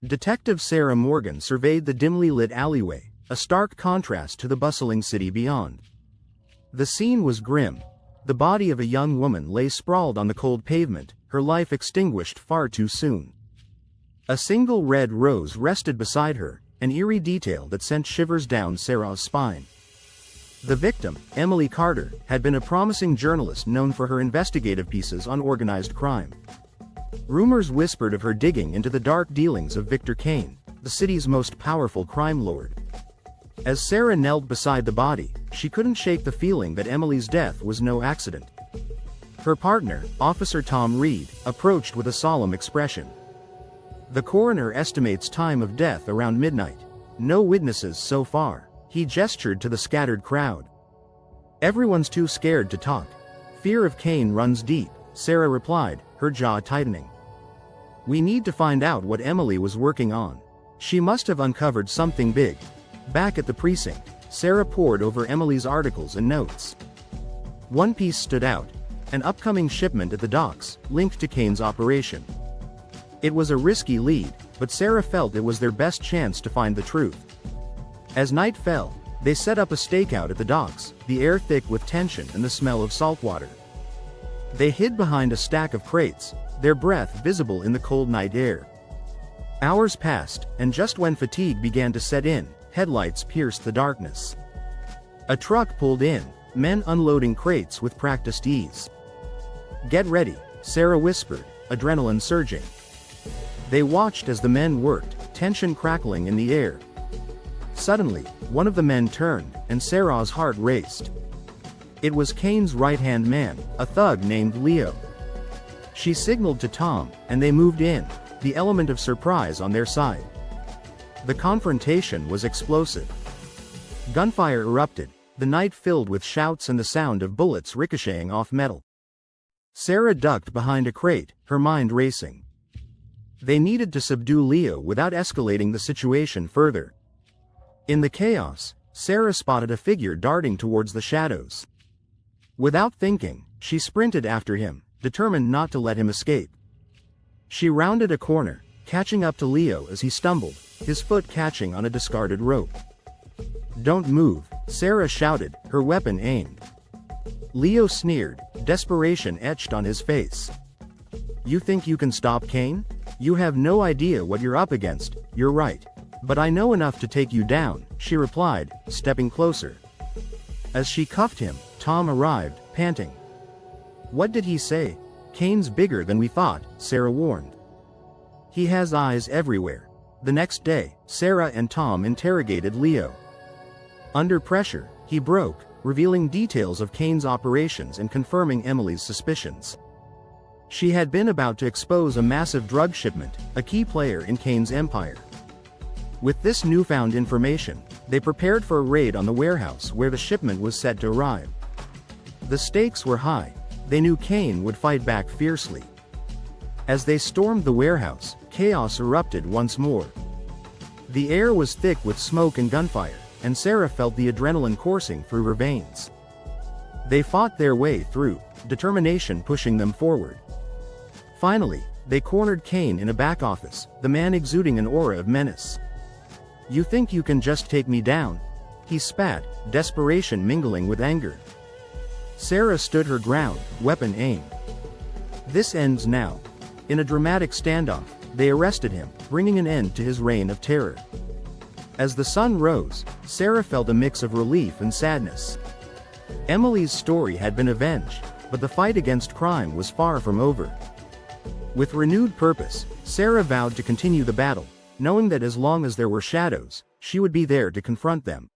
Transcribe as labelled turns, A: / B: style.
A: Detective Sarah Morgan surveyed the dimly lit alleyway, a stark contrast to the bustling city beyond. The scene was grim. The body of a young woman lay sprawled on the cold pavement, her life extinguished far too soon. A single red rose rested beside her, an eerie detail that sent shivers down Sarah's spine. The victim, Emily Carter, had been a promising journalist known for her investigative pieces on organized crime. Rumors whispered of her digging into the dark dealings of Victor Kane, the city's most powerful crime lord. As Sarah knelt beside the body, she couldn't shake the feeling that Emily's death was no accident. Her partner, Officer Tom Reed, approached with a solemn expression. The coroner estimates time of death around midnight. No witnesses so far. He gestured to the scattered crowd. Everyone's too scared to talk. Fear of Kane runs deep, Sarah replied, her jaw tightening. We need to find out what Emily was working on. She must have uncovered something big. Back at the precinct, Sarah pored over Emily's articles and notes. One piece stood out, an upcoming shipment at the docks, linked to Kane's operation. It was a risky lead, but Sarah felt it was their best chance to find the truth. As night fell, they set up a stakeout at the docks, the air thick with tension and the smell of salt water. They hid behind a stack of crates, their breath visible in the cold night air. Hours passed, and just when fatigue began to set in, headlights pierced the darkness. A truck pulled in, men unloading crates with practiced ease. Get ready, Sarah whispered, adrenaline surging. They watched as the men worked, tension crackling in the air. Suddenly, one of the men turned, and Sarah's heart raced. It was Kane's right-hand man, a thug named Leo. She signaled to Tom, and they moved in, the element of surprise on their side. The confrontation was explosive. Gunfire erupted, the night filled with shouts and the sound of bullets ricocheting off metal. Sarah ducked behind a crate, her mind racing. They needed to subdue Leo without escalating the situation further. In the chaos, Sarah spotted a figure darting towards the shadows. Without thinking, she sprinted after him, determined not to let him escape. She rounded a corner, catching up to Leo as he stumbled, his foot catching on a discarded rope. Don't move, Sarah shouted, her weapon aimed. Leo sneered, desperation etched on his face. You think you can stop Kane? You have no idea what you're up against. You're right. But I know enough to take you down, she replied, stepping closer. As she cuffed him, Tom arrived, panting. What did he say? Kane's bigger than we thought, Sarah warned. He has eyes everywhere. The next day, Sarah and Tom interrogated Leo. Under pressure, he broke, revealing details of Kane's operations and confirming Emily's suspicions. She had been about to expose a massive drug shipment, a key player in Kane's empire. With this newfound information, they prepared for a raid on the warehouse where the shipment was set to arrive. The stakes were high. They knew Kane would fight back fiercely. As they stormed the warehouse, chaos erupted once more. The air was thick with smoke and gunfire, and Sarah felt the adrenaline coursing through her veins. They fought their way through, determination pushing them forward. Finally, they cornered Kane in a back office, the man exuding an aura of menace. You think you can just take me down? He spat, desperation mingling with anger. Sarah stood her ground, weapon aimed. This ends now. In a dramatic standoff, they arrested him, bringing an end to his reign of terror. As the sun rose, Sarah felt a mix of relief and sadness. Emily's story had been avenged, but the fight against crime was far from over. With renewed purpose, Sarah vowed to continue the battle, knowing that as long as there were shadows, she would be there to confront them.